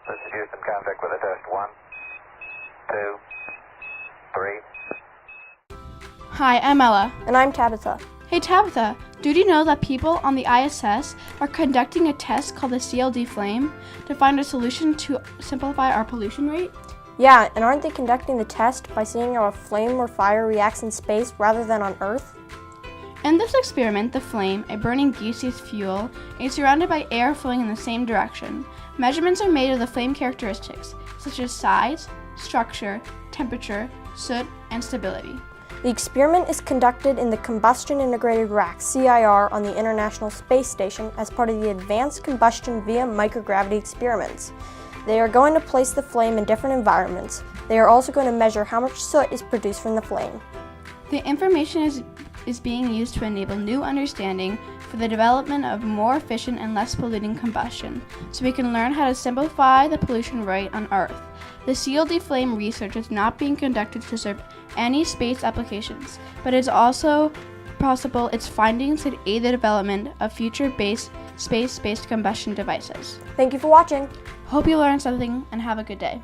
This is Houston, contact with a test. 1, 2, 3. Hi, I'm Ella. And I'm Tabitha. Hey Tabitha, did you know that people on the ISS are conducting a test called the CLD Flame to find a solution to simplify our pollution rate? Yeah, and aren't they conducting the test by seeing how a flame or fire reacts in space rather than on Earth? In this experiment, the flame, a burning gaseous fuel, is surrounded by air flowing in the same direction. Measurements are made of the flame characteristics, such as size, structure, temperature, soot, and stability. The experiment is conducted in the Combustion Integrated Rack, CIR, on the International Space Station as part of the Advanced Combustion via Microgravity experiments. They are going to place the flame in different environments. They are also going to measure how much soot is produced from the flame. The information is being used to enable new understanding for the development of more efficient and less polluting combustion, so we can learn how to simplify the pollution rate on Earth. The CLD Flame research is not being conducted to serve any space applications, but it's also possible its findings could aid the development of future space-based combustion devices. Thank you for watching. Hope you learned something and have a good day.